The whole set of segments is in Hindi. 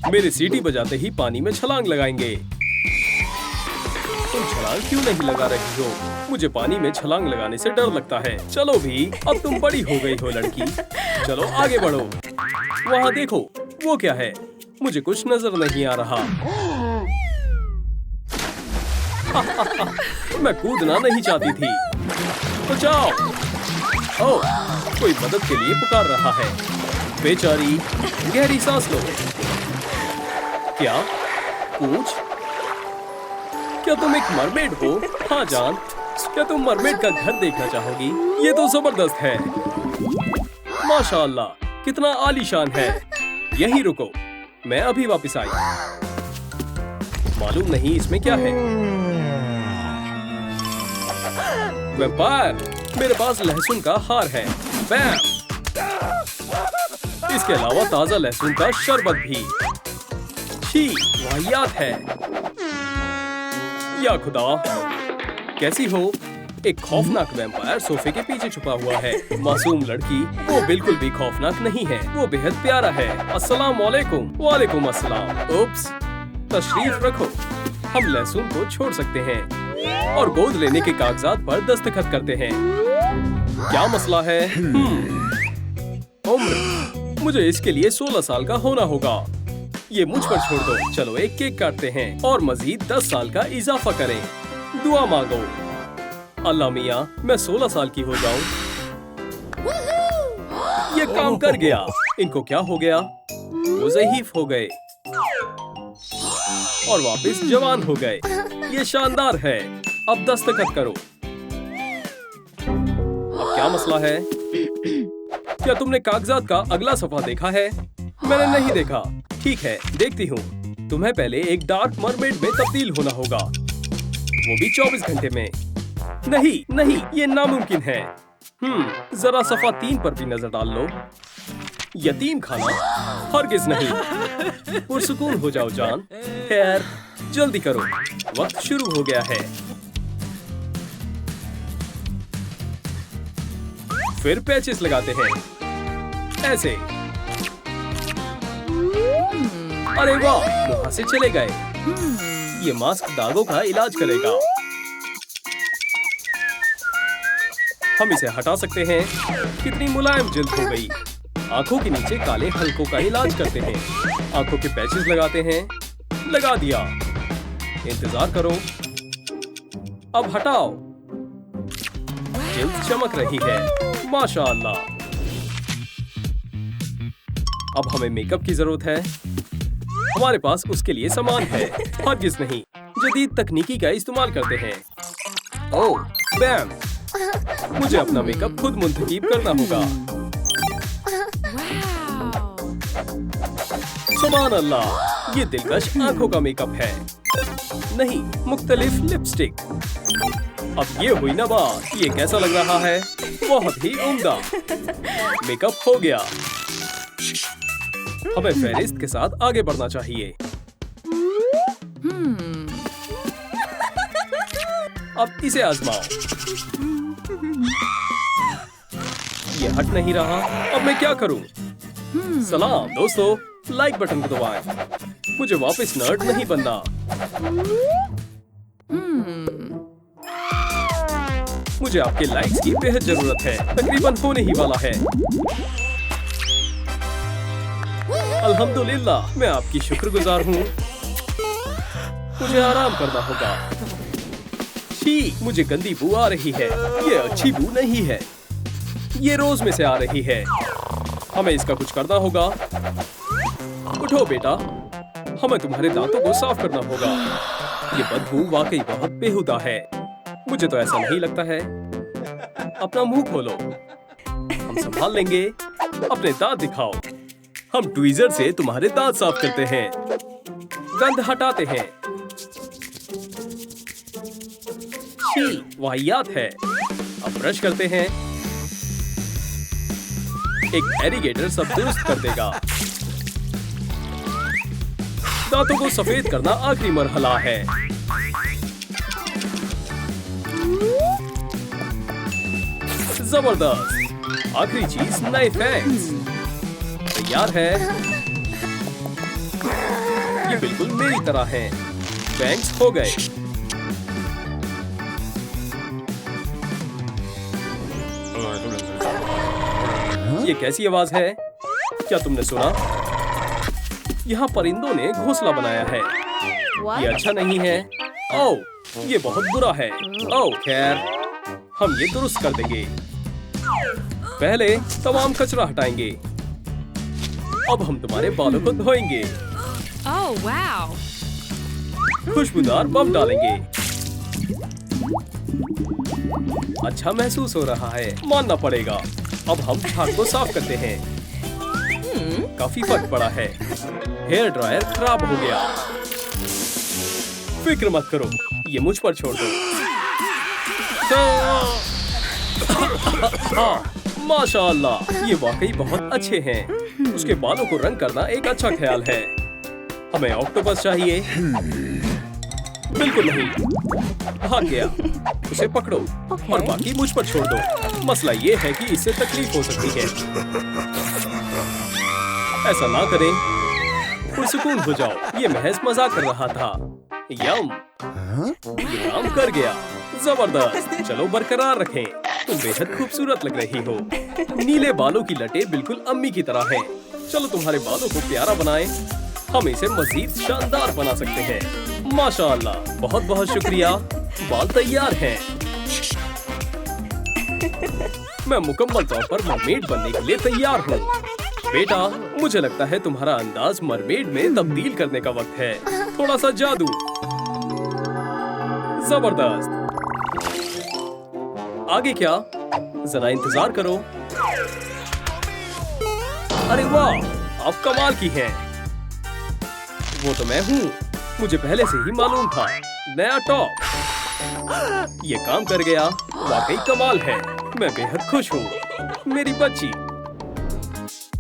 मेरे सीटी बजाते ही पानी में छलांग लगाएंगे। तुम छलांग क्यों नहीं लगा रही हो? मुझे पानी में छलांग लगाने से डर लगता है। चलो भी, अब तुम बड़ी हो गई हो लड़की। चलो आगे बढ़ो। वहाँ देखो, वो क्या है? मुझे कुछ नजर नहीं आ रहा। मैं कूदना नहीं चाहती थी। बचाओ! ओह, कोई मदद के लिए पुकार रहा है। बेचारी, गहरी सांस लो। क्या? पूछ? क्या तुम एक मरमेड हो? हाँ जान, क्या तुम मरमेड का घर देखना चाहोगी? ये तो जबरदस्त है। माशाअल्लाह, कितना आलीशान है। यहीं रुको, मैं अभी वापस आई। मालूम नहीं इसमें क्या है। व्यापार, मेरे पास लहसुन का हार है। बैम! इसके अलावा ताजा लहसुन का शरबत भी। छी, वाहियात है। या खुदा, कैसी हो? एक खौफनाक वैम्पायर सोफे के पीछे छुपा हुआ है। मासूम लड़की, वो बिल्कुल भी खौफनाक नहीं है। वो बेहद प्यारा है। अस्सलाम वालेकुम। वालेकुम अस्सलाम। उप्स, तशरीफ रखो। हम लहसुन को छोड़ सकते हैं और गोद लेने के कागजात पर दस्तखत करते हैं। क्या मसला है? उम्र, मुझे इसके लिए 16 साल का होना होगा। ये मुझ पर छोड़ दो। चलो एक केक काटते हैं और मजीद 10 साल का इजाफा करें। दुआ मांगो। अल्लाह मियाँ, मैं 16 साल की हो जाऊं। ये काम कर गया। इनको क्या हो गया? वो ज़ईफ हो गए और वापस जवान हो गए। ये शानदार है। अब दस्तखत करो। अब क्या मसला है? क्या तुमने कागजात का अगला सफा देखा है? मैंने नहीं देखा। ठीक है, देखती हूँ। तुम्हें पहले एक डार्क मरमेड में तब्दील होना होगा, वो भी 24 घंटे में। नहीं नहीं, ये नामुमकिन है। जरा सफा 3 पर भी नजर डाल लो। यतीम खाना? हरगिज नहीं। पुरसुकून हो जाओ जान। खैर, जल्दी करो, वक्त शुरू हो गया है। फिर पैचेस लगाते हैं, ऐसे। अरे वाह, वहां से चले गए। ये मास्क दागों का इलाज करेगा। हम इसे हटा सकते हैं। कितनी मुलायम जल्द हो गई। आंखों के नीचे काले हलकों का इलाज करते हैं। आंखों के पैचेस लगाते हैं। लगा दिया। इंतजार करो। अब हटाओ। जल्द चमक रही है। माशाअल्लाह। अब हमें मेकअप की जरूरत है। हमारे पास उसके लिए सामान है। हरगिज नहीं, जदीद तकनीकी का इस्तेमाल करते हैं। ओह, बैम! मुझे अपना मेकअप खुद मुंतखब करना होगा। सुभान अल्लाह, ये दिलकश आंखों का मेकअप है। नहीं, मुख्तलिफ लिपस्टिक। अब ये हुई ना बात। ये कैसा लग रहा है? बहुत ही उम्दा। मेकअप हो गया। हमें फेरिस्त के साथ आगे बढ़ना चाहिए। अब इसे आजमाओ। ये हट नहीं रहा। अब मैं क्या करूं? सलाम दोस्तों, लाइक बटन को दबाएं। मुझे वापस नर्ड नहीं बनना। मुझे आपके लाइक्स की बेहद जरूरत है। तकरीबन होने ही वाला है। अल्हम्दुलिल्लाह, मैं आपकी शुक्रगुजार हूँ। मुझे आराम करना होगा। छी, मुझे गंदी बू आ रही है। ये अच्छी बू नहीं है। ये रोज में से आ रही है। हमें इसका कुछ करना होगा। उठो बेटा, हमें तुम्हारे दांतों को साफ करना होगा। ये बदबू वाकई बहुत बेहुदा है। मुझे तो ऐसा नहीं लगता है। अपना मुंह खोलो, हम संभाल लेंगे। अपने दांत दिखाओ। हम ट्वीजर से तुम्हारे दांत साफ करते हैं, गंद हटाते हैं। छी, वाहियात है। अब ब्रश करते हैं। एक एरिगेटर सब दुरुस्त कर देगा। दांतों को सफेद करना आखिरी मरहला है। जबरदस्त। आखिरी चीज, नए फैंग्स। तैयार है। बिल्कुल मेरी तरह हैं। बैंग्स हो गए। ये कैसी आवाज है? क्या तुमने सुना? यहाँ परिंदों ने घोंसला बनाया है। ये अच्छा नहीं है। ओह, ये बहुत बुरा है। ओह खैर, हम ये दुरुस्त कर देंगे। पहले तमाम कचरा हटाएंगे। अब हम तुम्हारे बालों को धोएंगे। Oh, wow. खुशबूदार बम डालेंगे। अच्छा महसूस हो रहा है, मानना पड़ेगा। अब हम झाग को साफ करते हैं। काफी फर्क पड़ा है। हेयर ड्रायर खराब हो गया। फिक्र मत करो, ये मुझ पर छोड़ दो। माशाअल्लाह, ये वाकई बहुत अच्छे हैं। उसके बालों को रंग करना एक अच्छा ख्याल है। हमें ऑक्टोपस चाहिए। बिल्कुल नहीं, भाग गया। उसे पकड़ो और बाकी मुझ पर छोड़ दो। मसला ये है कि इससे तकलीफ हो सकती है। ऐसा ना करें, पुरसुकून हो जाओ। ये महज मजाक कर रहा था। यम, ये काम कर गया। जबरदस्त। चलो बरकरार रखें। तुम बेहद खूबसूरत लग रही हो। नीले बालों की लटें बिल्कुल अम्मी की तरह हैं। चलो तुम्हारे बालों को प्यारा बनाएं। हम इसे मजीद शानदार बना सकते हैं। माशाअल्लाह, बहुत बहुत शुक्रिया। बाल तैयार हैं। मैं मुकम्मल तौर पर मरमेड बनने के लिए तैयार हूँ। बेटा, मुझे लगता है तुम्हारा अंदाज मरमेड में तब्दील करने का वक्त है। थोड़ा सा जादू। जबरदस्त। आगे क्या? जरा इंतजार करो। अरे वाह, आप कमाल की हैं। वो तो मैं हूँ। मुझे पहले से ही मालूम था। नया टॉप। ये काम कर गया। वाकई कमाल है। मैं बेहद खुश हूँ। मेरी बच्ची।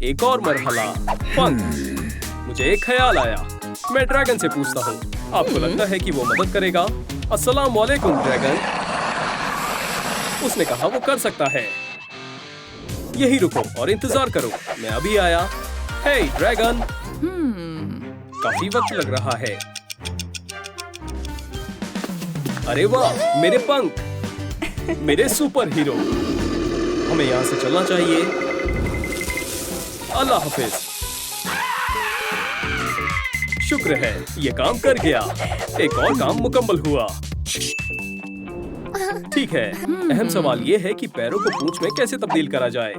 एक और मरहला, पंख। मुझे एक ख्याल आया। मैं ड्रैगन से पूछता हूँ। आपको लगता है कि वो मदद करेगा? अस्सलाम वालेकुम ड्रैगन। उसने कहा वो कर सकता है। यही रुको और इंतजार करो, मैं अभी आया। हे ड्रैगन। काफी वक्त लग रहा है। अरे वाह, मेरे पंख। मेरे सुपर हीरो। हमें यहाँ से चलना चाहिए। अल्लाह हाफिज। शुक्र है, ये काम कर गया। एक और काम मुकम्मल हुआ। ठीक है, अहम सवाल ये है कि पैरों को पूंछ में कैसे तब्दील करा जाए।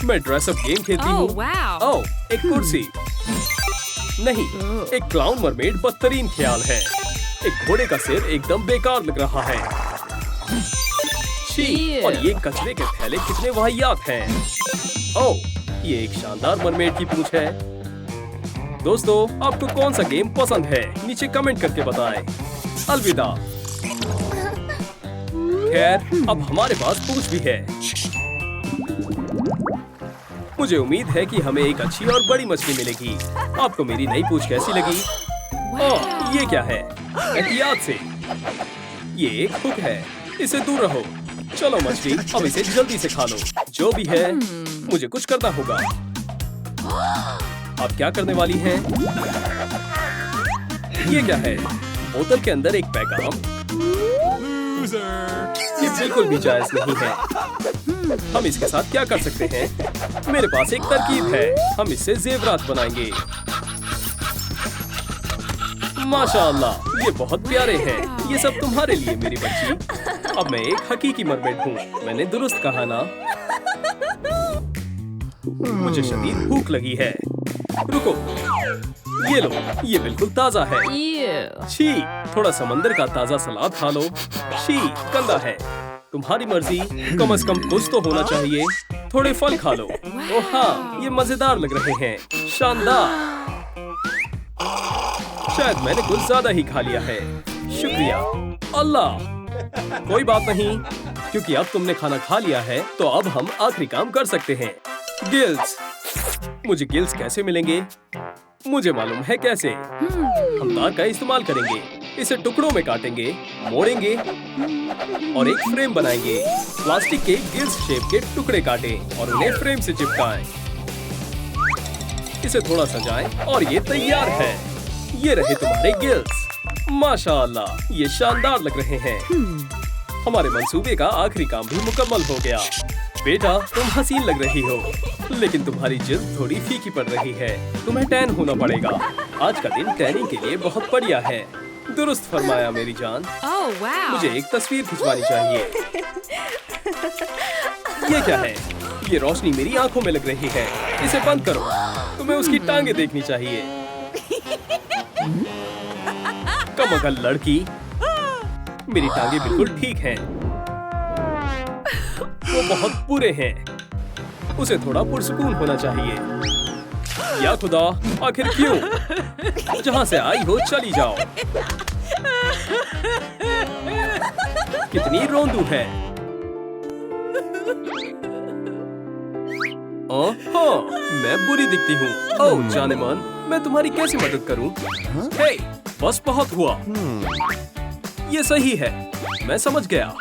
मैं ड्रेसअप गेम खेलती हूँ। Oh, wow. ओह, एक कुर्सी। नहीं, एक क्लाउन मरमेड बदतरीन ख्याल है। एक घोड़े का सिर एकदम बेकार लग रहा है। छी, और ये कचरे के थैले कितने वाहियात हैं। ओह, ये एक शानदार मरमेड की पूंछ है। दोस्तों, आपको कौन सा गेम पसंद है? नीचे कमेंट करके बताएं। अलविदा। खैर, अब हमारे पास पूंछ भी है। मुझे उम्मीद है कि हमें एक अच्छी और बड़ी मछली मिलेगी। आपको मेरी नई पूंछ कैसी लगी? ओह, ये क्या है? एहतियात से। ये एक हुक है। इससे दूर रहो। चलो मछली, अब इसे जल्दी से खा लो। जो भी है, मुझे कुछ करना होगा। आप क्या करने वाली हैं? ये क्या है? बोतल के अंदर एक पैगाम। ये बिल्कुल भी जायज नहीं है। हम इसके साथ क्या कर सकते हैं? मेरे पास एक तरकीब है। हम इससे जेवरात बनाएंगे। माशाअल्लाह, ये बहुत प्यारे हैं। ये सब तुम्हारे लिए मेरी बच्ची। अब मैं एक हकीकी मरमेड हूँ। मैंने दुरुस्त कहा ना? मुझे शदीद भूख लगी है। रुको, ये लो, ये बिल्कुल ताजा है। Ew. छी, थोड़ा समंदर का ताजा सलाद खा लो। छी, गंदा है। तुम्हारी मर्जी, कम से कम कुछ तो होना चाहिए। थोड़े फल खा लो। ओह हाँ, ये मजेदार लग रहे हैं। शानदार। शायद मैंने कुछ ज्यादा ही खा लिया है। शुक्रिया। अल्लाह, कोई बात नहीं, क्योंकि अब तुमने खाना खा लिया है, तो अब हम आखिरी काम कर सकते हैं। गिल्स। मुझे गिल्स कैसे मिलेंगे? मुझे मालूम है कैसे। हम तार का इस्तेमाल करेंगे। इसे टुकड़ों में काटेंगे, मोड़ेंगे और एक फ्रेम बनाएंगे। प्लास्टिक के गिल्स शेप के टुकड़े काटें और उन्हें फ्रेम से चिपकाएं। इसे थोड़ा सजाएं और ये तैयार है। ये रहे तुम्हारे गिल्स। माशाअल्लाह, ये शानदार लग रहे हैं। हमारे मंसूबे का आखिरी काम भी मुकम्मल हो गया। बेटा, तुम हसीन लग रही हो, लेकिन तुम्हारी जिल्द थोड़ी फीकी पड़ रही है। तुम्हें टैन होना पड़ेगा। आज का दिन टैनिंग के लिए बहुत बढ़िया है। दुरुस्त फरमाया मेरी जान। Oh, wow. मुझे एक तस्वीर खिंचवानी चाहिए। ये क्या है? ये रोशनी मेरी आंखों में लग रही है। इसे बंद करो। तुम्हें उसकी टांगे देखनी चाहिए। कमअकल लड़की, मेरी टांगे बिल्कुल ठीक हैं। वो बहुत बुरे हैं। उसे थोड़ा पुरसुकून होना चाहिए। या खुदा, आखिर क्यों? जहाँ से आई हो चली जाओ। कितनी रोंदू है। हाँ, मैं बुरी दिखती हूँ। ओह जानेमान, मैं तुम्हारी कैसे मदद करूँ? हे, बस बहुत हुआ। ये सही है, मैं समझ गया।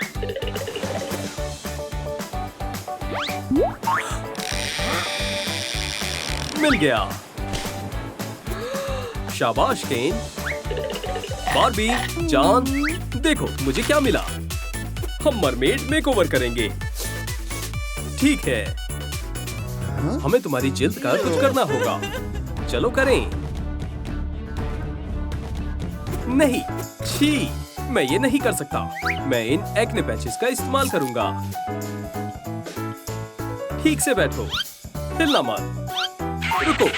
मिल गया। शाबाश केन। बारबी, जान, देखो मुझे क्या मिला। हम मरमेड मेकओवर करेंगे। ठीक है, हमें तुम्हारी जिल्द का कुछ करना होगा। चलो करें। नहीं, छी, मैं ये नहीं कर सकता। मैं इन एक्ने पैचेस का इस्तेमाल करूंगा। ठीक से बैठो, हिलना मत। रुको,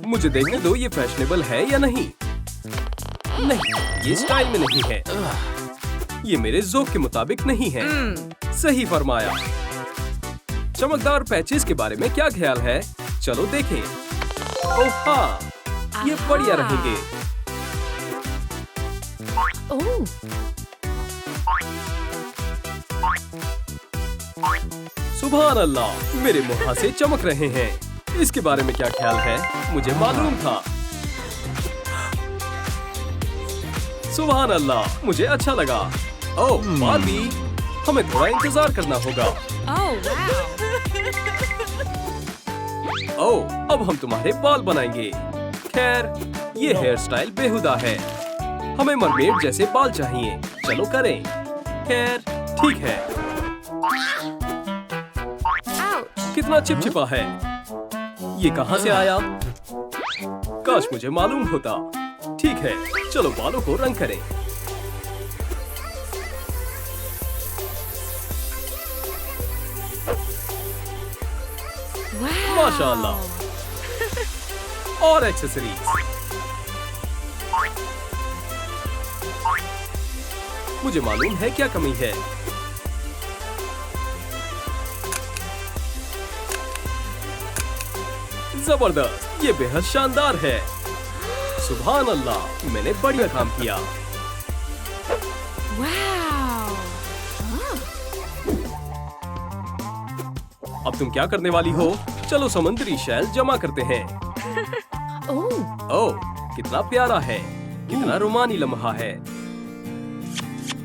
मुझे देखने दो ये फैशनेबल है या नहीं। नहीं, ये स्टाइल में नहीं है। ये मेरे ज़ौक़ के मुताबिक नहीं है। सही फरमाया। चमकदार पैचेस के बारे में क्या ख्याल है? चलो देखें। ओह हाँ, ये बढ़िया रहेंगे। Oh. सुभान अल्लाह, मेरे मुँह से चमक रहे हैं। इसके बारे में क्या ख्याल है? मुझे मालूम था। सुभान अल्लाह, मुझे अच्छा लगा। ओह बारबी, हमें थोड़ा इंतजार करना होगा। Oh, wow. ओह, अब हम तुम्हारे बाल बनाएंगे। खैर, ये हेयर स्टाइल बेहुदा है। हमें मरमेड जैसे बाल चाहिए। चलो करें। खैर, ठीक है। कितना चिपचिपा है। ये कहाँ से आया? काश मुझे मालूम होता। ठीक है, चलो बालों को रंग करें। Wow. माशाअल्लाह। और एक्सेसरीज। मुझे मालूम है क्या कमी है। जबरदस्त, ये बेहद शानदार है। सुभान अल्लाह, मैंने बढ़िया काम किया। Wow. अब तुम क्या करने वाली हो? चलो समुद्री शैल जमा करते हैं। Oh. ओह, कितना प्यारा है। कितना रोमानी लम्हा है।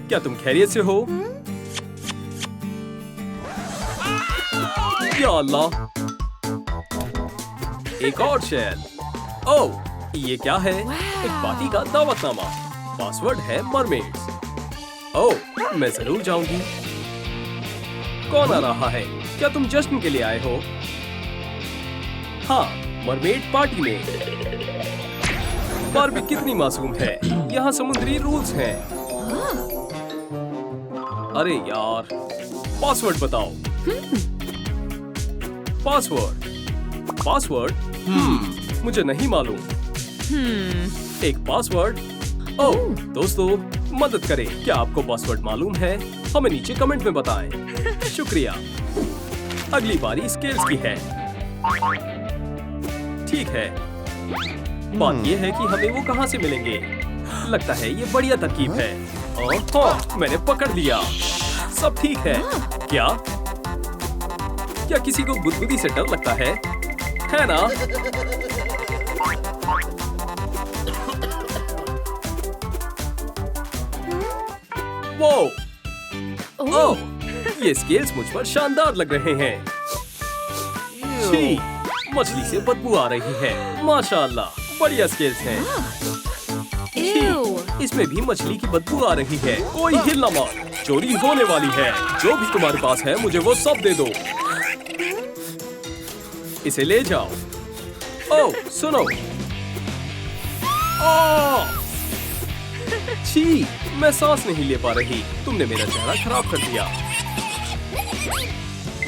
क्या तुम खैरियत से हो? या अल्लाह, एक और शैल। ओह, ये क्या है? एक पार्टी का दावतनामा। पासवर्ड है मरमेड्स। ओह, मैं जरूर जाऊंगी। कौन आ रहा है? क्या तुम जश्न के लिए आए हो? हाँ, मरमेड पार्टी में। बारबी कितनी मासूम है। यहाँ समुद्री रूल्स हैं। अरे यार, पासवर्ड बताओ। पासवर्ड? मुझे नहीं मालूम। एक पासवर्ड? ओह, दोस्तों मदद करें। क्या आपको पासवर्ड मालूम है? हमें नीचे कमेंट में बताएं। शुक्रिया। अगली बारी स्केल्स की है। ठीक है। बात यह है कि हमें वो कहाँ से मिलेंगे। लगता है ये बढ़िया तरकीब है। ओह, मैंने पकड़ लिया। सब ठीक है। क्या किसी को गुदगुदी से डर लगता है ना? वो, ओह, ये स्केल्स मुझ पर शानदार लग रहे हैं। छी, मछली से बदबू आ रही है। माशाअल्लाह, बढ़िया स्केल्स हैं। Ew. इसमें भी मछली की बदबू आ रही है। कोई हिलना मत, चोरी होने वाली है। जो भी तुम्हारे पास है मुझे वो सब दे दो। इसे ले जाओ। ओह सुनो। ओह! छी, मैं सांस नहीं ले पा रही। तुमने मेरा चेहरा खराब कर दिया।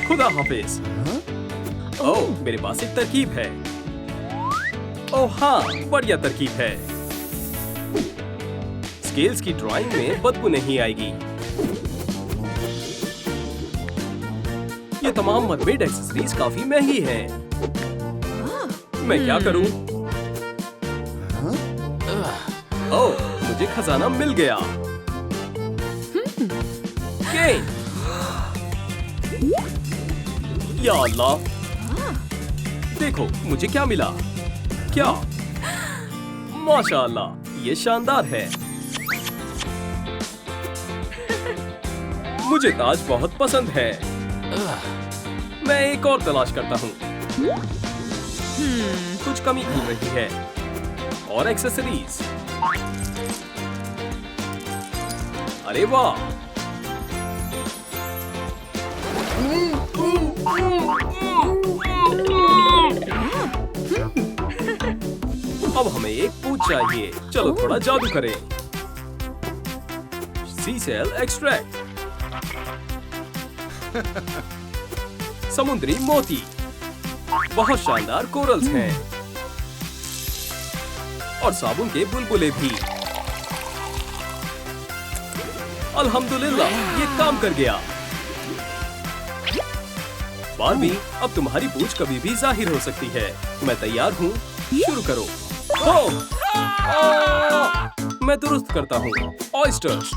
खुदा हाफिज। ओह, मेरे पास एक तरकीब है। ओह हाँ, बढ़िया तरकीब है। स्केल्स की ड्राइंग में बदबू नहीं आएगी। ये तमाम मरमेड एक्सेसरीज काफी महंगी हैं। मैं क्या करूं? ओह, मुझे खजाना मिल गया। केन! या अल्लाह! देखो, मुझे क्या मिला? क्या? माशाअल्लाह, ये शानदार है। मुझे ताज बहुत पसंद है। मैं एक और तलाश करता हूँ। कुछ कमी खुल रही है। और एक्सेसरीज। अरे वाह! अब हमें एक पूंछ चाहिए। चलो थोड़ा जादू करें। सी सेल एक्सट्रैक्ट। समुद्री मोती। बहुत शानदार कोरल्स हैं। और साबुन के बुलबुले भी। अल्हम्दुलिल्लाह, ये काम कर गया। बारबी, अब तुम्हारी पूंछ कभी भी जाहिर हो सकती है। मैं तैयार हूँ। शुरू करो। मैं दुरुस्त करता हूँ। Oysters,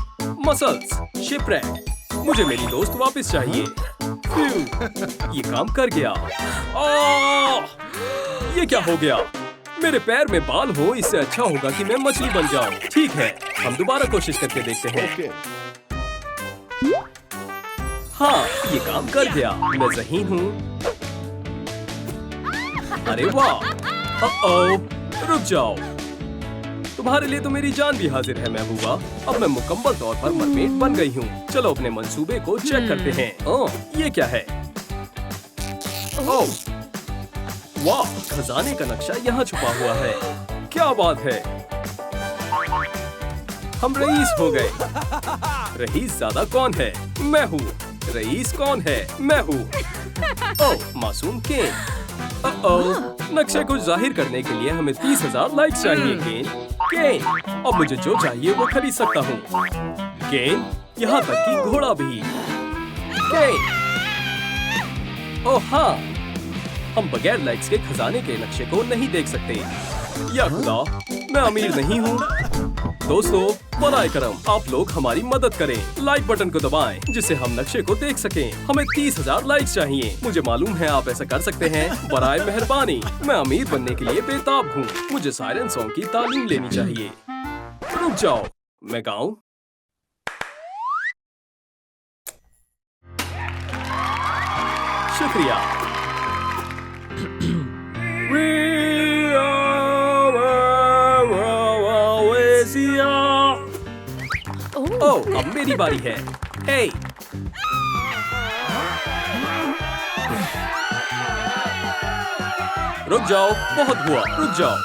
muscles, shipwreck. मुझे मेरी दोस्त वापस चाहिए। ये काम कर गया। ये क्या हो गया? मेरे पैर में बाल हो, इससे अच्छा होगा कि मैं मछली बन जाऊं। ठीक है, हम दोबारा कोशिश करके देखते हैं। हाँ, ये काम कर गया। मैं ज़हीन हूँ। अरे वाह! रुक जाओ। तुम्हारे लिए तो मेरी जान भी हाजिर है महबूबा। अब मैं मुकम्मल तौर पर मरमेड बन गई हूँ। चलो अपने मंसूबे को चेक करते हैं। ओह, ये क्या है? ओह, वाह! खजाने का नक्शा यहाँ छुपा हुआ है। क्या बात है! हम रईस हो गए। रईस ज़्यादा कौन है? मैं हूँ। रईस कौन है? मैं हूँ। ओह, मासूम केन। नक्शे को जाहिर करने के लिए हमें 30,000 लाइक्स चाहिए। केन, अब मुझे जो चाहिए वो खरीद सकता हूँ। केन, यहाँ तक कि घोड़ा भी। केन, ओह हाँ, हम बगैर लाइक्स के खजाने के नक्शे को नहीं देख सकते। या खुदा, मैं अमीर नहीं हूँ। दोस्तों, बराए करम आप लोग हमारी मदद करें। लाइक बटन को दबाएं जिससे हम नक्शे को देख सकें। हमें 30,000 लाइक्स चाहिए। मुझे मालूम है आप ऐसा कर सकते हैं। बराए मेहरबानी, मैं अमीर बनने के लिए बेताब हूँ। मुझे सायरन सॉन्ग की तालीम लेनी चाहिए। रुक जाओ, मैं गाऊं? शुक्रिया। ओह, अब मेरी बारी है। हे! रुक जाओ, बहुत हुआ। रुक जाओ।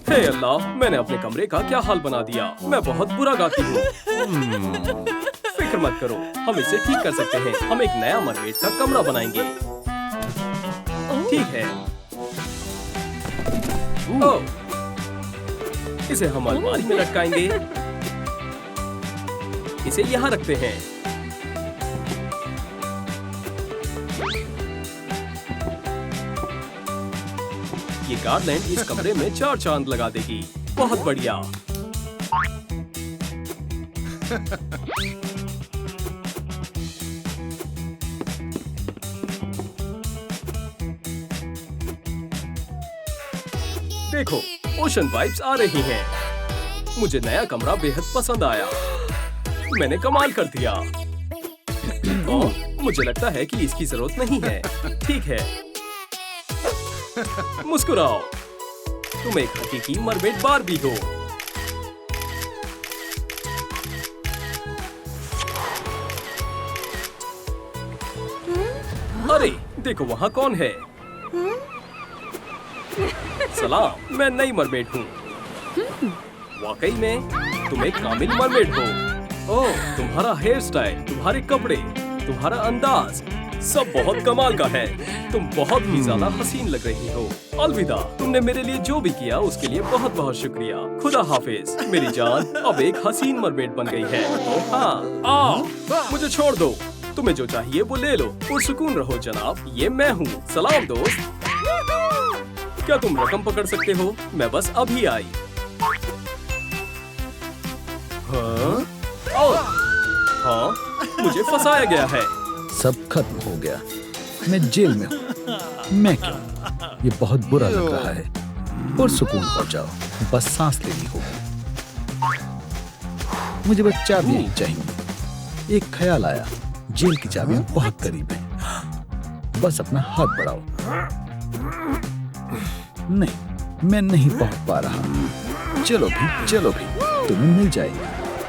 हे अल्लाह, मैंने अपने कमरे का क्या हाल बना दिया। मैं बहुत बुरा गाती हूँ। फिक्र मत करो, हम इसे ठीक कर सकते हैं। हम एक नया मरमेड का कमरा बनाएंगे। ठीक है। ओह, इसे हम अलमारी में लटकाएंगे। इसे यहाँ रखते हैं। ये गार्डलैंड इस कमरे में 4 चांद लगा देगी। बहुत बढ़िया। देखो, ओशन वाइब्स आ रही हैं। मुझे नया कमरा बेहद पसंद आया। मैंने कमाल कर दिया। मुझे लगता है कि इसकी जरूरत नहीं है। ठीक है। मुस्कुराओ, तुम एक हकीकी मरमेड बारबी हो। अरे देखो वहाँ कौन है। सलाम, मैं नई मरमेड हूँ। वाकई में तुम एक कामिल मरमेड हो। ओह, तुम्हारा हेयर स्टाइल, तुम्हारे कपड़े, तुम्हारा अंदाज सब बहुत कमाल का है। तुम बहुत ही ज्यादा हसीन लग रही हो। अलविदा, तुमने मेरे लिए जो भी किया उसके लिए बहुत बहुत शुक्रिया। खुदा हाफिज मेरी जान, अब एक हसीन मरमेड बन गई है। तो हाँ, आओ मुझे छोड़ दो। तुम्हें जो चाहिए वो ले लो और सुकून रहो जनाब। ये मैं हूँ। सलाम दोस्त। क्या तुम रकम पकड़ सकते हो? मैं बस अभी आई। हाँ? ओह, हाँ, मुझे फंसाया गया है। सब खत्म हो गया। मैं जेल में हूँ। मैं क्यों? ये बहुत बुरा लग रहा है। और सुकून हो जाओ, बस सांस लेनी होगी। मुझे बस चाबियां ही चाहिए। एक ख्याल आया, जेल की चाबियां बहुत करीब हैं। बस अपना हाथ बढ़ाओ। नहीं, मैं नहीं पहुंच पा रहा। चलो भी, तुम्हें मिल जाएगी।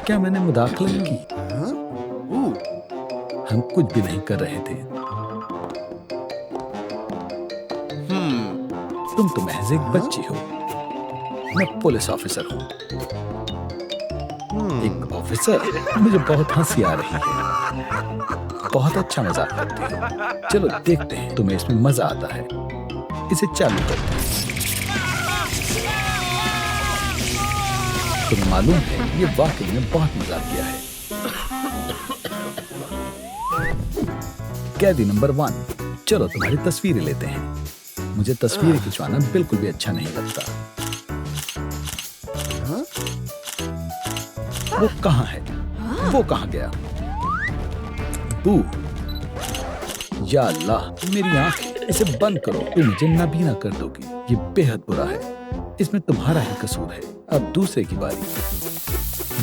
क्या मैंने मुदाखलत की? हम कुछ भी नहीं कर रहे थे। तुम तो महज एक बच्ची हो। मैं पुलिस ऑफिसर हूँ। एक ऑफिसर? मुझे बहुत हंसी आ रही है। बहुत अच्छा मजाक करती हो। चलो देखते हैं तुम्हें इसमें मजा आता है। इसे चालू करते हैं। तुम्हें मालूम है ये वाकई में बहुत मजाकिया है। कैदी नंबर 1, चलो तुम्हारी तस्वीरें लेते हैं। मुझे तस्वीरें खिंचवाना बिल्कुल भी अच्छा नहीं लगता। वो कहाँ है? वो कहाँ गया? बू, या अल्लाह, मेरी आंखें, इसे बंद करो। तुम मुझे नाबीना कर दोगी। ये बेहद बुरा है। इसमें तुम्हारा ही कसूर है। अब दूसरे की बारी।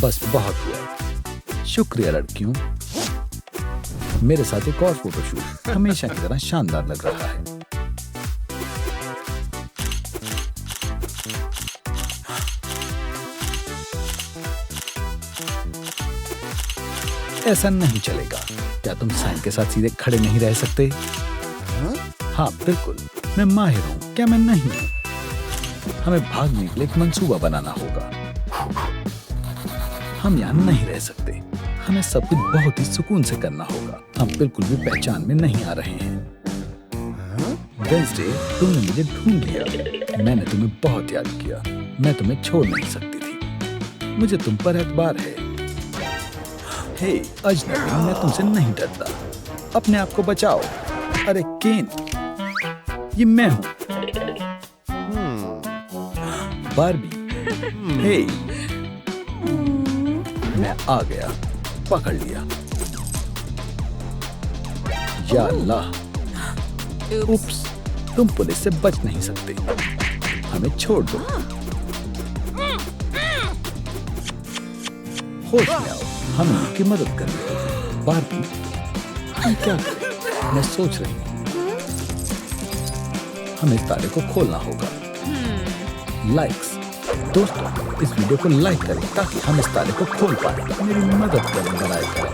बस बहुत हुआ। शुक्रिया लड़कियों। मेरे साथ एक और फोटोशूट हमेशा की तरह शानदार लग रहा है। ऐसा नहीं चलेगा। क्या तुम साइन के साथ सीधे खड़े नहीं रह सकते? हाँ बिल्कुल, मैं माहिर हूँ। क्या मैं नहीं हूँ? हमें भागने के लिए एक मंसूबा बनाना होगा। हम यहाँ नहीं रह सकते। हमें सब कुछ बहुत ही सुकून से करना होगा। हम बिल्कुल भी पहचान में नहीं आ रहे हैं। वेंसडे, तुमने मुझे ढूंढ लिया। मैंने तुम्हें बहुत याद किया। मैं तुम्हें छोड़ नहीं सकती थी। मुझे तुम पर एतबार है। हे अजनबी, मैं तुमसे नहीं डरता। अपने आप को बचाओ। अरे केन, ये मैं हूँ। बारबी, हे, मैं आ गया। पकड़ लिया। या अल्लाह, उप्स, तुम पुलिस से बच नहीं सकते। हमें छोड़ दो। होश में आओ। हम उनकी मदद कर रहे हैं। बारबी, हम क्या करें? मैं सोच रही हूँ हमें ताले को खोलना होगा। लाइक्स, दोस्तों इस वीडियो को लाइक करें ताकि हम इस ताले को खोल पाए। मेरी मदद करें बनाए करें।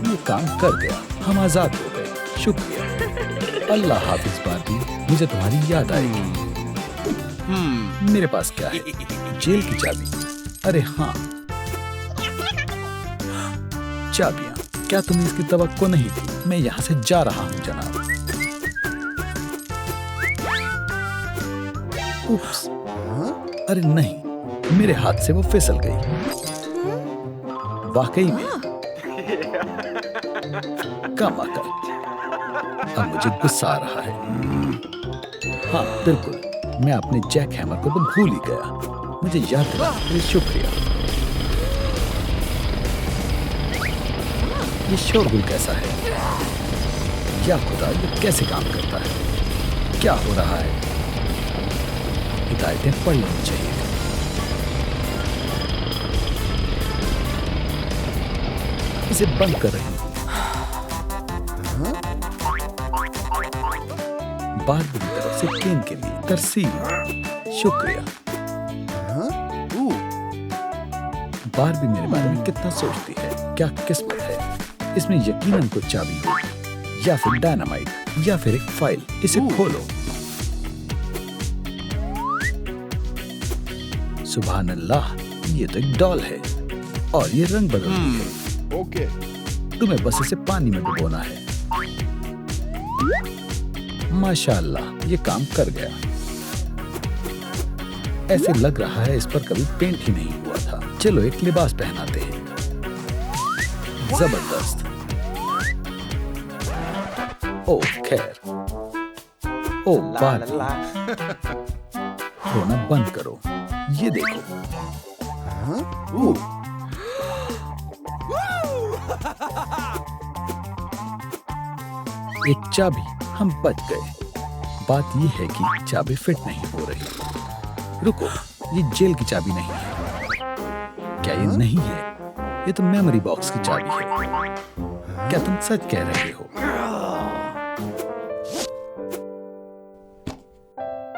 ये काम कर गया। हम आजाद हो गए। शुक्रिया। अल्लाह हाफिज बारबी, मुझे तुम्हारी याद आएगी। मेरे पास क्या है? जेल की चाबी। अरे हाँ, चाबियां। क्या तुम्हें इसकी तवक्को नहीं थी? मैं यहाँ से जा रहा हूँ जनाब। उप्स, अरे नहीं, मेरे हाथ से वो फिसल गई। वाकई में कम अकल। अब मुझे गुस्सा आ रहा है। हाँ बिल्कुल, मैं अपने जैक हैमर को तो भूल ही गया। मुझे याद दिलाने के लिए शुक्रिया। ये शोरगुल कैसा है? क्या खुदा, ये कैसे काम करता है? क्या हो रहा है? हिदायतें पढ़ लेनी चाहिए। इसे बंद कर रही हूं। बारबी की तरफ से केन के लिए तरसीम। शुक्रिया। बारबी मेरे बारे में कितना सोचती है, क्या किस्मत है। इसमें यकीनन कुछ चाबी हो, या फिर डायनामाइट, या फिर एक फाइल। इसे खोलो। सुभान अल्लाह, ये तो एक डॉल है और ये रंग बदल रही है। ओके। तुम्हें बस इसे पानी में डुबोना है। माशाअल्लाह, ये काम कर गया। ऐसे लग रहा है इस पर कभी पेंट ही नहीं हुआ था। चलो एक लिबास पहनाते हैं। जबरदस्त। ओ खैर। ओ बारबी, रोना बंद करो। ये देखो। एक चाबी, हम बच गए। बात यह है कि चाबी फिट नहीं हो रही। रुको, ये जेल की चाबी नहीं है। क्या ये नहीं है? ये तो मेमोरी बॉक्स की चाबी है। क्या तुम सच कह रहे हो?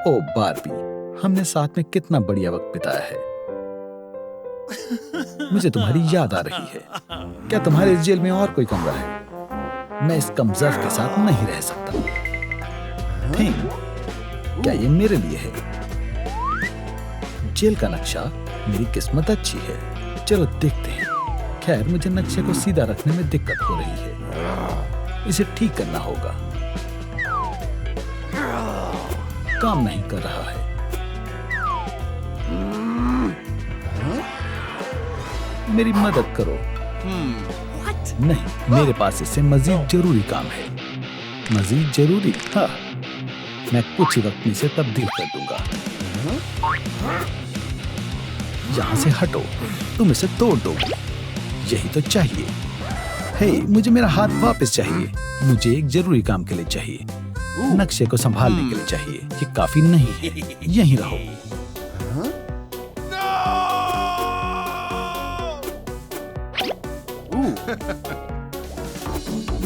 ओ बारबी, हमने साथ में कितना बढ़िया वक्त बिताया है। मुझे तुम्हारी याद आ रही है। क्या तुम्हारे इस जेल में और कोई कमरा है? मैं इस कमजर्फ के साथ नहीं रह सकता। थिंक, क्या ये मेरे लिए है? जेल का नक्शा, मेरी किस्मत अच्छी है। चलो देखते हैं। खैर, मुझे नक्शे को सीधा रखने में दिक्कत हो रही है। इसे ठीक करना होगा। काम नहीं कर रहा है। मेरी मदद करो। नहीं, मेरे पास इससे मजीद जरूरी काम है। मजीद जरूरी? हाँ, मैं कुछ ही वक्त में इसे तब्दील कर दूंगा। यहाँ से हटो, तुम इसे तोड़ दोगे। यही तो चाहिए। हे, मुझे मेरा हाथ वापस चाहिए। मुझे एक जरूरी काम के लिए चाहिए। नक्शे को संभालने के लिए चाहिए। ये काफी नहीं है। यहीं रहो।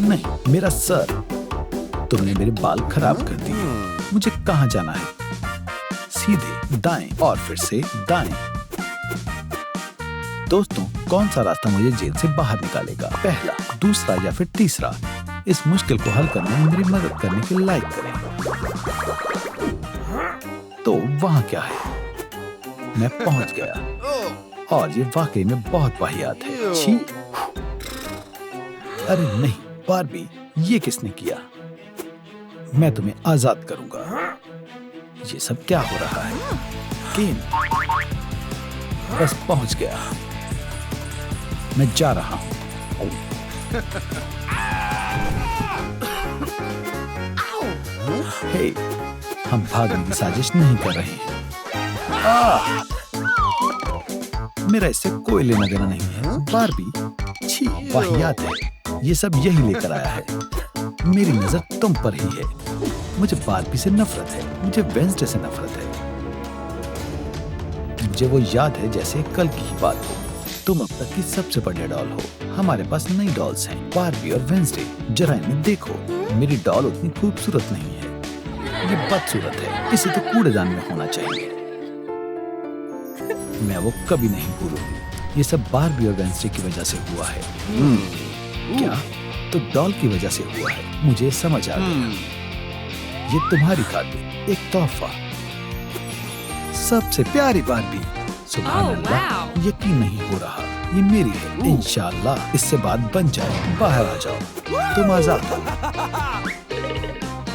नहीं, मेरा सर। तुमने मेरे बाल खराब कर दिए। मुझे कहाँ जाना है? सीधे दाएं और फिर से दाएं। दोस्तों, कौन सा रास्ता मुझे जेल से बाहर निकालेगा? पहला, दूसरा या फिर तीसरा? इस मुश्किल को हल करने में मेरी मदद करने के लायक करें। तो वहां क्या है? मैं पहुंच गया और ये वाकई में बहुत वाहियात है। छी! अरे नहीं, बारबी, ये किसने किया? मैं तुम्हें आजाद करूंगा। ये सब क्या हो रहा है? केन, बस पहुंच गया। मैं जा रहा हूं। हे, हम भागने की साजिश नहीं कर रहे हैं। मेरा इससे कोई लेना देना नहीं है। बारबी, छी, वाहियात है। ये सब यही लेकर आया है। मेरी नजर तुम पर ही है। मुझे बारबी से नफरत है। मुझे वेंसडे से नफरत है। मुझे वो याद है जैसे कल की ही बात हो। तुम अब तक की सबसे बड़े डॉल हो। हमारे पास नई डॉल्स हैं, बारबी और वेंसडे। जरा इन्हें देखो। मेरी डॉल उतनी खूबसूरत नहीं है। ये बदसूरत है। इसे तो कूड़ेदान में होना चाहिए। मैं वो कभी नहीं भूलूंगी। ये सब बारबी और वेंसडे की वजह से हुआ है। क्या? तो डॉल की वजह से हुआ है। मुझे समझ आ गया। ये तुम्हारी खातिर एक तोहफा। सबसे प्यारी बारबी। सुभान अल्लाह, यकीन नहीं हो रहा। ये मेरी है। इंशाअल्लाह इससे बात बन जाए। बाहर आ जाओ, तुम आजाद हो।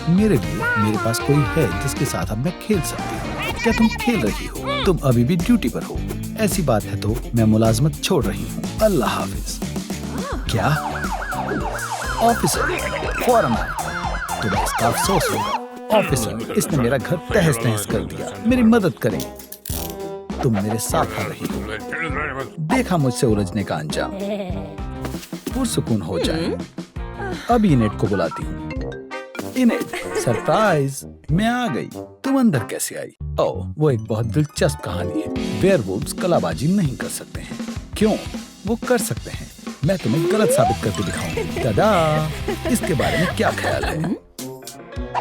मेरे लिए मेरे पास कोई है जिसके साथ अब मैं खेल सकती हूँ। क्या तुम खेल रही हो? तुम अभी भी ड्यूटी पर हो। ऐसी बात है तो मैं मुलाजमत छोड़ रही हूँ। अल्लाह हाफिज। क्या? ऑफिसर, फौरन आए। तुम्हें इसका अफसोस होगा। ऑफिसर, इसने मेरा घर तहस नहस कर दिया। मेरी मदद करें। तुम मेरे साथ आ रही हो। देखा मुझसे उलझने का अंजाम। पुरसुकून हो जाए। अभी इनेट को बुलाती हूँ। इनेट, सरप्राइज, मैं आ गई। तुम अंदर कैसे आई? ओह, वो एक बहुत दिलचस्प कहानी है। वेयरवुल्व्स कलाबाजी नहीं कर सकते हैं। क्यों? वो कर सकते हैं। मैं तुम्हें गलत साबित करके दिखाऊंगी। दादा, इसके बारे में क्या ख्याल है?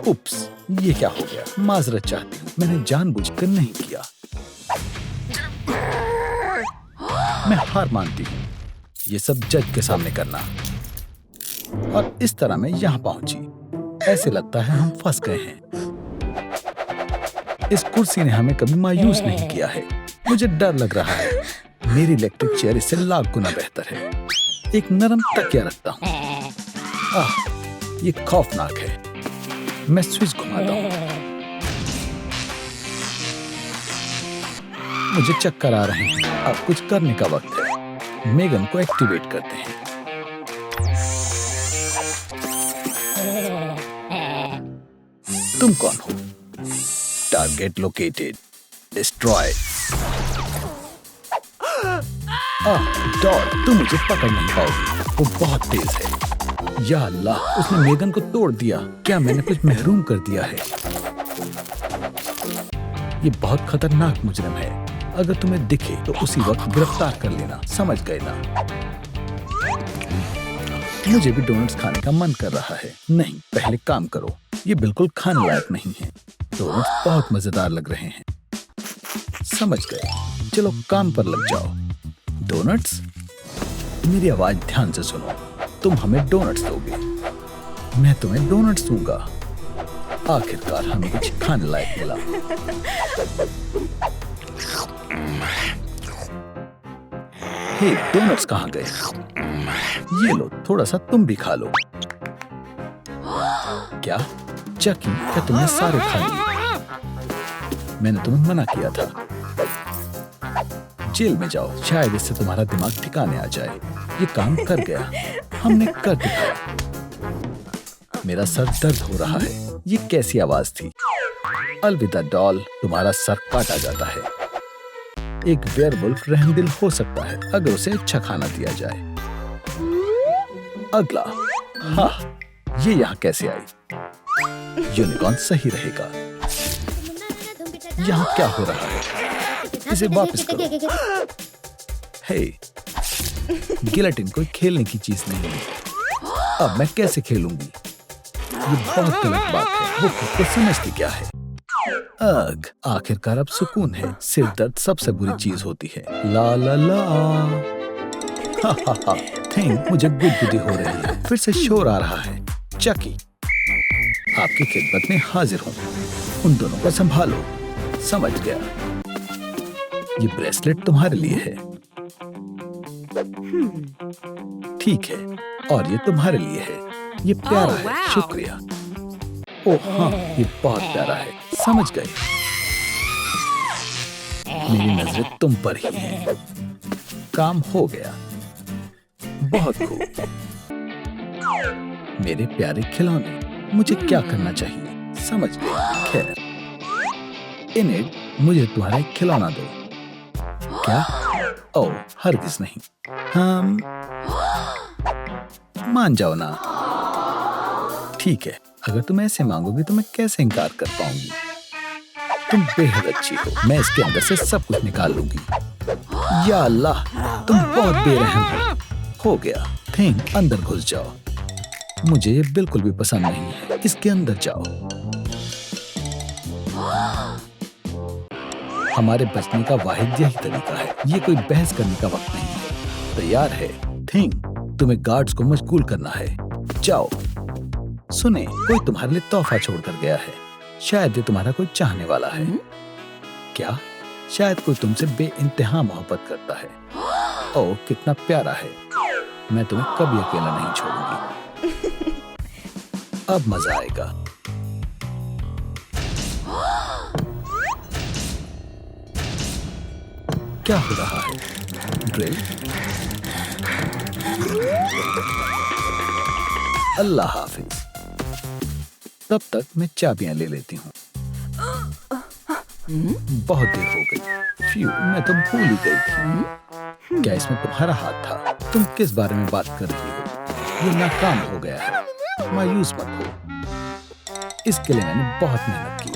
उप्स, ये क्या हो गया? माजरत चाहती हूँ, मैंने जानबूझकर नहीं किया। मैं हार मानती हूँ। ये सब जज के सामने करना। और इस तरह मैं यहाँ पहुंची। ऐसे लगता है हम फंस गए हैं। इस कुर्सी ने हमें कभी मायूस नहीं किया है। मुझे डर लग रहा है। मेरी इलेक्ट्रिक चेयर इससे लाख गुना बेहतर है। एक नरम तकिया रखता हूँ। ये खौफनाक है। मैं स्विच घुमाता हूँ। मुझे चक्कर आ रहे हैं। अब कुछ करने का वक्त है। मेगन को एक्टिवेट करते हैं। तुम कौन हो? Target located. डिस्ट्रॉय। डॉल, तुम मुझे पकड़ नहीं पाओगी। वो बहुत तेज है। या अल्लाह, उसने मेगन को तोड़ दिया। क्या मैंने कुछ महरूम कर दिया है? ये बहुत खतरनाक मुजरिम है। अगर तुम्हें दिखे तो उसी वक्त गिरफ्तार कर लेना। समझ गए ना? मुझे भी डोनट्स खाने का मन कर रहा है। नहीं, पहले काम करो। ये बिल्कुल खाने लायक नहीं है। डोनट्स बहुत मजेदार लग रहे हैं। समझ गए। चलो काम पर लग जाओ। डोनट्स, मेरी आवाज ध्यान से सुनो। तुम हमें डोनट्स दोगे। मैं तुम्हें डोनट्स दूंगा। आखिरकार हमें कुछ खाने लायक मिला। हे, डोनट्स कहाँ गए? ये लो, थोड़ा सा तुम भी खा लो। क्या चकी, क्या तुमने सारे खा लिए? मैंने तुम्हें मना किया था। जेल में जाओ, शायद इससे तुम्हारा दिमाग ठिकाने आ जाए। ये काम कर गया। हमने कर दिखाया। मेरा सर दर्द हो रहा है। ये कैसी आवाज थी? अलविदा डॉल, तुम्हारा सर काटा जाता है। एक वेयरवुल्फ रहमदिल हो सकता है अगर उसे अच्छा खाना दिया जाए। अगला। हाँ, ये यहाँ कैसे आई? यूनिकॉर्न सही रहेगा। यहाँ क्या हो रहा है? इसे वापस करो। हे, गिलेटिन कोई खेलने की चीज नहीं है। अब मैं कैसे खेलूंगी? ये बहुत गलत बात है। वो खुद को समझती क्या है? आखिरकार अब सुकून है। सिर दर्द सबसे बुरी चीज होती है। ला ला ला। हा हा हा। थिंक मुझे गुदगुदी हो रही है। फिर से शोर आ रहा है। चकी, आपकी खिदमत में हाजिर हूँ। उन दोनों को संभालो। समझ गया। ये ब्रेसलेट तुम्हारे लिए है। ठीक है, और ये तुम्हारे लिए है। ये प्यारा है। wow. शुक्रिया। ओह हाँ, ये बहुत प्यारा है। समझ गए। मेरी नजरें तुम पर ही हैं। काम हो गया। बहुत खूब। मेरे प्यारे खिलौने, मुझे क्या करना चाहिए? समझ गए। खैर, इनेड, मुझे तुम्हारा एक खिलौना दो। क्या? ओह, हरगिज नहीं। हम मान जाओ ना। ठीक है, अगर तुम ऐसे मांगोगी तो मैं कैसे इनकार कर पाऊंगी? तुम बेहद अच्छी हो। मैं इसके अंदर से सब कुछ निकाल लूंगी। या अल्लाह, तुम बहुत बेरहम हो गया। थिंक, अंदर घुस जाओ। मुझे ये बिल्कुल भी पसंद नहीं है। इसके अंदर जाओ। हमारे बचने का वाहिद यही तरीका है। ये कोई बहस करने का वक्त नहीं है। तैयार है? थिंक, तुम्हें गार्ड्स को मशगूल करना है। जाओ। सुने, कोई तुम्हारे लिए तोहफा छोड़कर गया है। शायद ये तुम्हारा कोई चाहने वाला है। क्या? शायद कोई तुमसे बेइंतहा मोहब्बत करता है। ओह, कितना प्यारा है। मैं तुम्हें कभी अकेला नहीं छोड़ूंगी। अब मजा आएगा। क्या हो रहा है? ड्रिल? अल्लाह हाफिज। तब तक मैं चाबियां ले लेती हूँ। बहुत देर हो गई। फ्यू, मैं तो भूल ही गई थी। क्या इसमें तुम्हारा हाथ था? तुम किस बारे में बात कर रही हो? ये नाकाम हो गया है। मायूस मत हो। इसके लिए मैंने बहुत मेहनत की थी।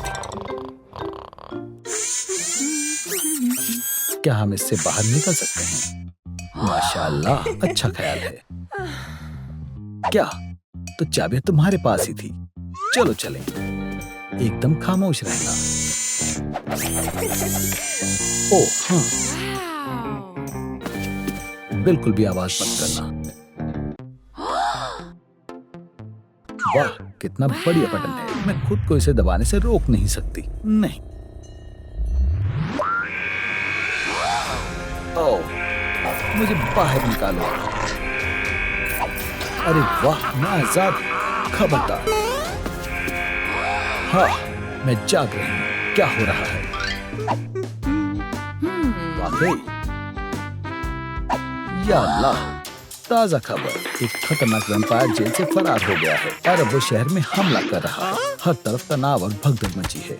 क्या हम इससे बाहर निकल सकते हैं? माशाअल्लाह, अच्छा ख्याल है। क्या? तो चाबियां तुम्हारे पास ही थी। चलो चलें। एकदम खामोश रहना। ओ हाँ, Wow. बिल्कुल भी आवाज मत करना। वाह, कितना बढ़िया बटन है। मैं खुद को इसे दबाने से रोक नहीं सकती। नहीं। ओह, मुझे बाहर निकालो। अरे वाह, मैं आजाद हूं। खबरदार। हाँ, मैं जाग रही हूँ। क्या हो रहा है? वाकई, या अल्लाह, ताजा खबर। एक खतरनाक वैम्पायर जेल से फरार हो गया है और अब वो शहर में हमला कर रहा है। हर तरफ तनाव और भगदड़ मची है।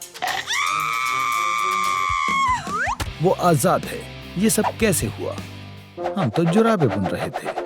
वो आजाद है। ये सब कैसे हुआ? हम तो जुराबे बुन रहे थे।